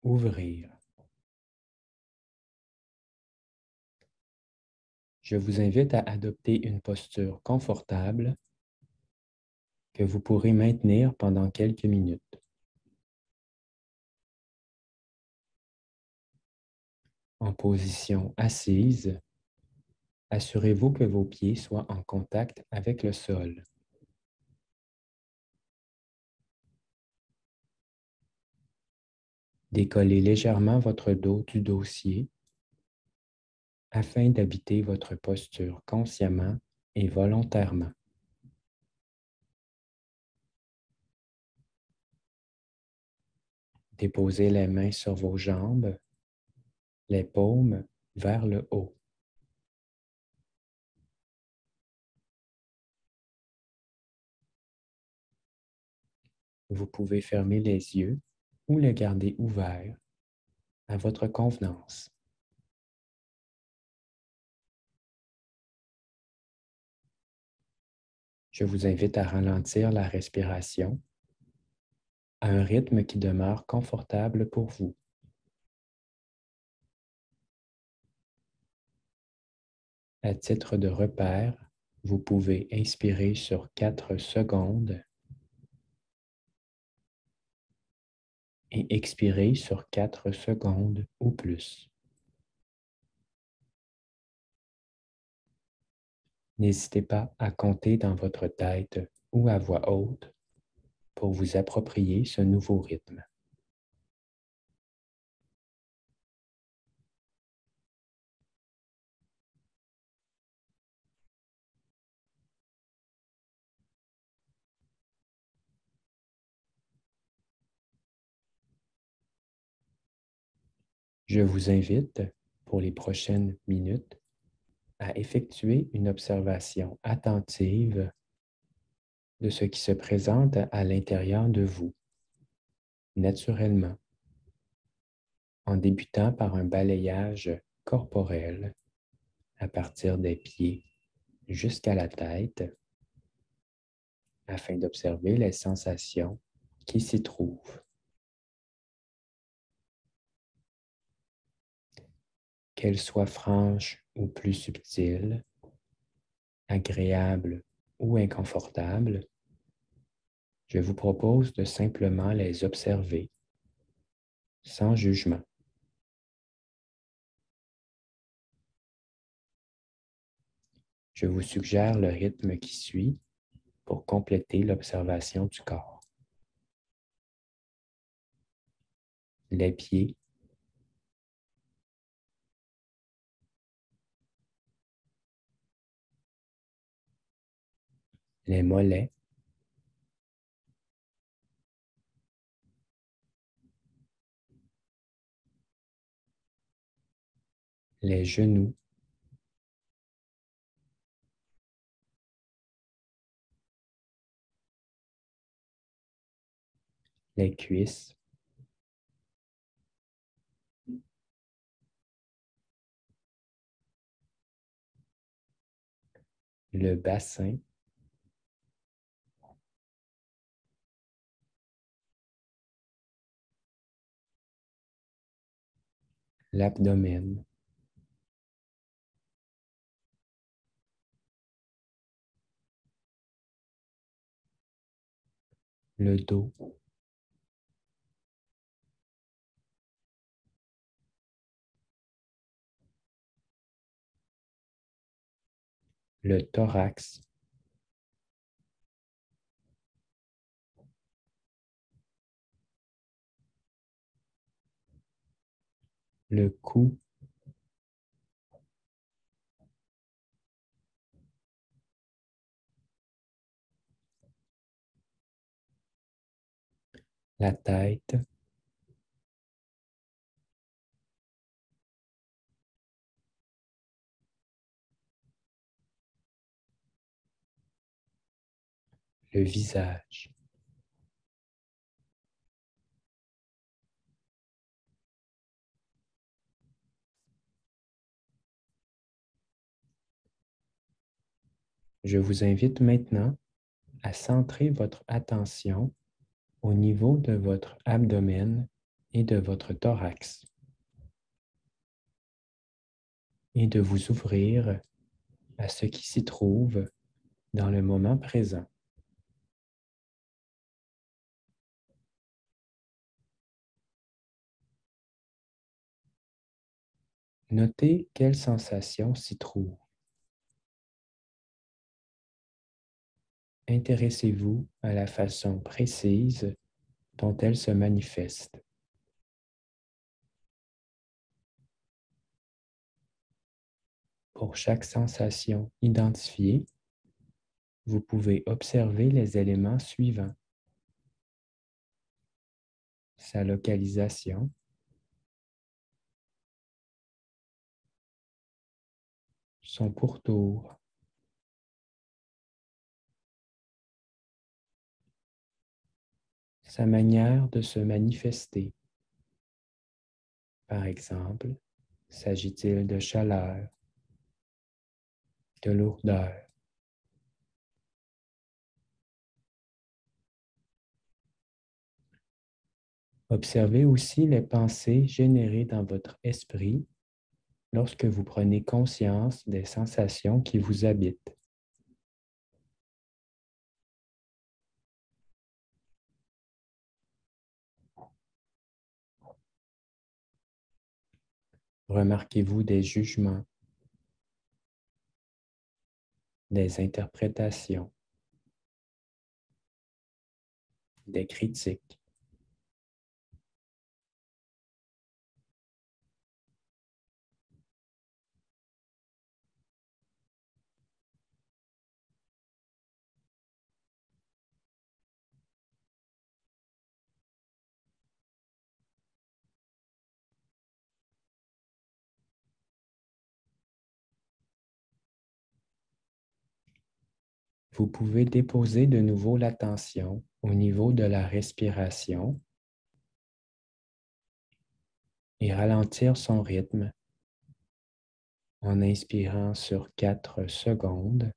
ouvrir. Je vous invite à adopter une posture confortable que vous pourrez maintenir pendant quelques minutes. En position assise, assurez-vous que vos pieds soient en contact avec le sol. Décollez légèrement votre dos du dossier afin d'habiter votre posture consciemment et volontairement. Déposez les mains sur vos jambes, les paumes vers le haut. Vous pouvez fermer les yeux ou les garder ouverts à votre convenance. Je vous invite à ralentir la respiration à un rythme qui demeure confortable pour vous. À titre de repère, vous pouvez inspirer sur 4 secondes et expirer sur 4 secondes ou plus. N'hésitez pas à compter dans votre tête ou à voix haute pour vous approprier ce nouveau rythme. Je vous invite, pour les prochaines minutes, à effectuer une observation attentive de ce qui se présente à l'intérieur de vous, naturellement, en débutant par un balayage corporel à partir des pieds jusqu'à la tête, afin d'observer les sensations qui s'y trouvent. Qu'elles soient franches ou plus subtiles, agréables ou inconfortables, je vous propose de simplement les observer, sans jugement. Je vous suggère le rythme qui suit pour compléter l'observation du corps. Les pieds, les mollets, les genoux, les cuisses, le bassin, l'abdomen, le dos, le thorax, le cou, la tête, le visage. Je vous invite maintenant à centrer votre attention au niveau de votre abdomen et de votre thorax et de vous ouvrir à ce qui s'y trouve dans le moment présent. Notez quelles sensations s'y trouvent. Intéressez-vous à la façon précise dont elles se manifestent. Pour chaque sensation identifiée, vous pouvez observer les éléments suivants: sa localisation, son pourtour, sa manière de se manifester. Par exemple, s'agit-il de chaleur, de lourdeur? Observez aussi les pensées générées dans votre esprit lorsque vous prenez conscience des sensations qui vous habitent. Remarquez-vous des jugements, des interprétations, des critiques? Vous pouvez déposer de nouveau l'attention au niveau de la respiration et ralentir son rythme en inspirant sur 4 secondes,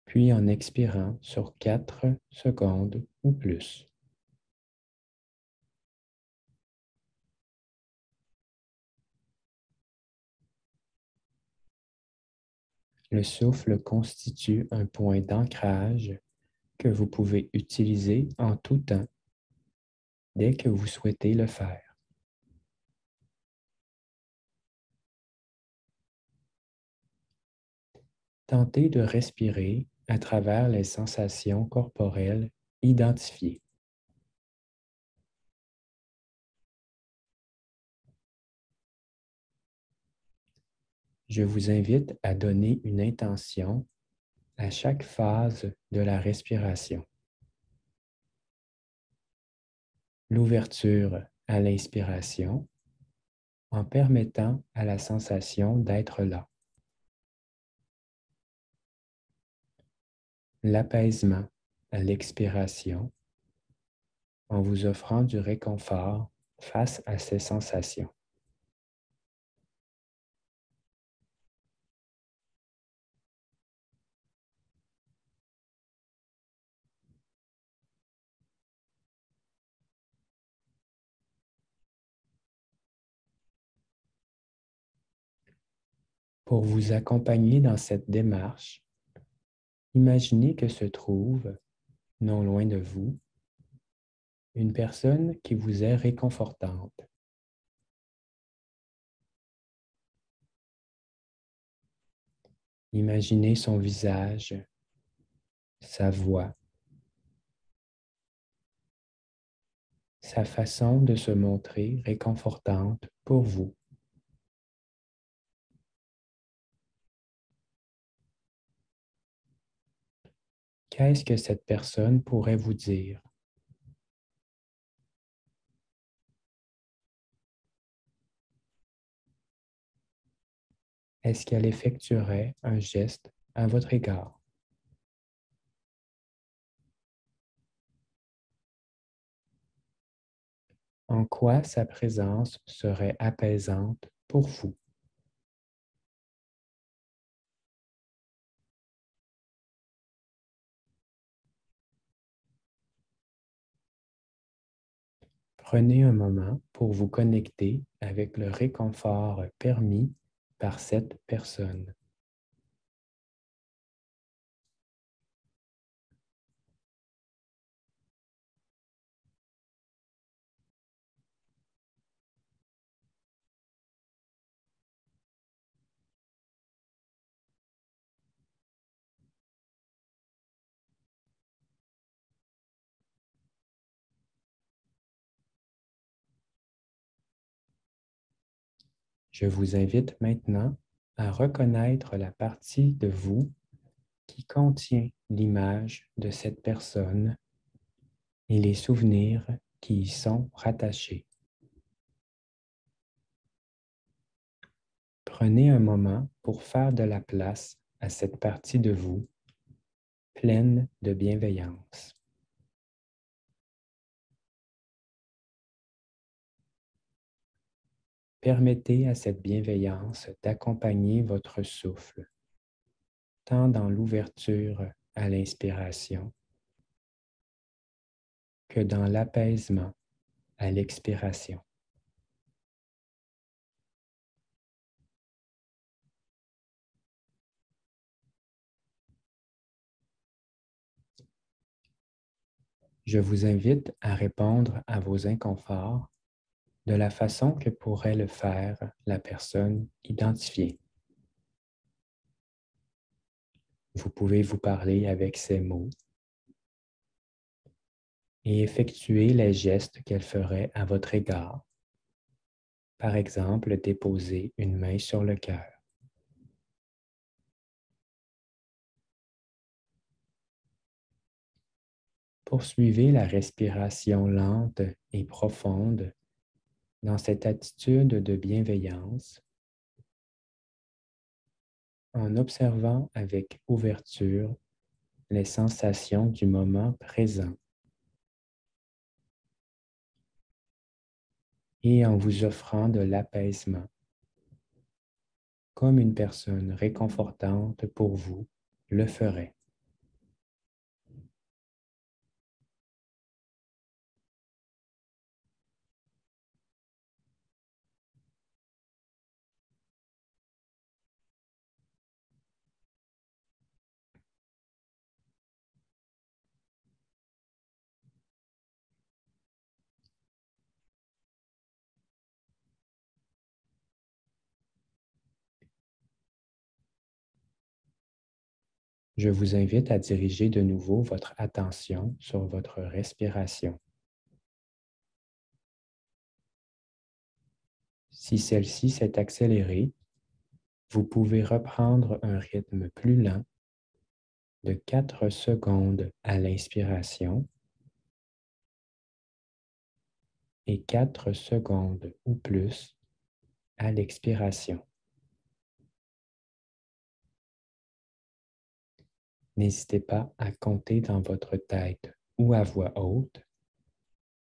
puis en expirant sur 4 secondes ou plus. Le souffle constitue un point d'ancrage que vous pouvez utiliser en tout temps dès que vous souhaitez le faire. Tentez de respirer à travers les sensations corporelles identifiées. Je vous invite à donner une intention à chaque phase de la respiration. L'ouverture à l'inspiration en permettant à la sensation d'être là. L'apaisement à l'expiration en vous offrant du réconfort face à ces sensations. Pour vous accompagner dans cette démarche, imaginez que se trouve, non loin de vous, une personne qui vous est réconfortante. Imaginez son visage, sa voix, sa façon de se montrer réconfortante pour vous. Qu'est-ce que cette personne pourrait vous dire? Est-ce qu'elle effectuerait un geste à votre égard? En quoi sa présence serait apaisante pour vous? Prenez un moment pour vous connecter avec le réconfort permis par cette personne. Je vous invite maintenant à reconnaître la partie de vous qui contient l'image de cette personne et les souvenirs qui y sont rattachés. Prenez un moment pour faire de la place à cette partie de vous pleine de bienveillance. Permettez à cette bienveillance d'accompagner votre souffle, tant dans l'ouverture à l'inspiration que dans l'apaisement à l'expiration. Je vous invite à répondre à vos inconforts de la façon que pourrait le faire la personne identifiée. Vous pouvez vous parler avec ces mots et effectuer les gestes qu'elle ferait à votre égard. Par exemple, déposer une main sur le cœur. Poursuivez la respiration lente et profonde dans cette attitude de bienveillance en observant avec ouverture les sensations du moment présent et en vous offrant de l'apaisement, comme une personne réconfortante pour vous le ferait. Je vous invite à diriger de nouveau votre attention sur votre respiration. Si celle-ci s'est accélérée, vous pouvez reprendre un rythme plus lent de 4 secondes à l'inspiration et 4 secondes ou plus à l'expiration. N'hésitez pas à compter dans votre tête ou à voix haute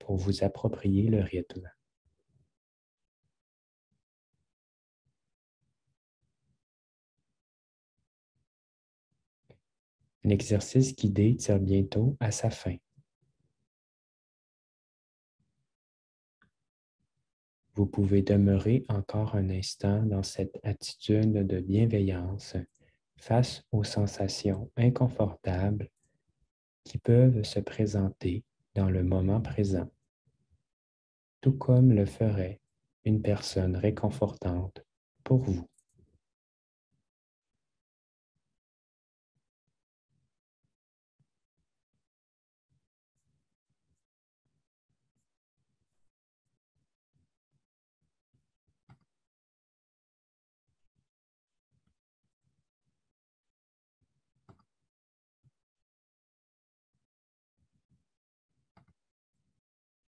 pour vous approprier le rythme. L'exercice guidé tire bientôt à sa fin. Vous pouvez demeurer encore un instant dans cette attitude de bienveillance face aux sensations inconfortables qui peuvent se présenter dans le moment présent, tout comme le ferait une personne réconfortante pour vous.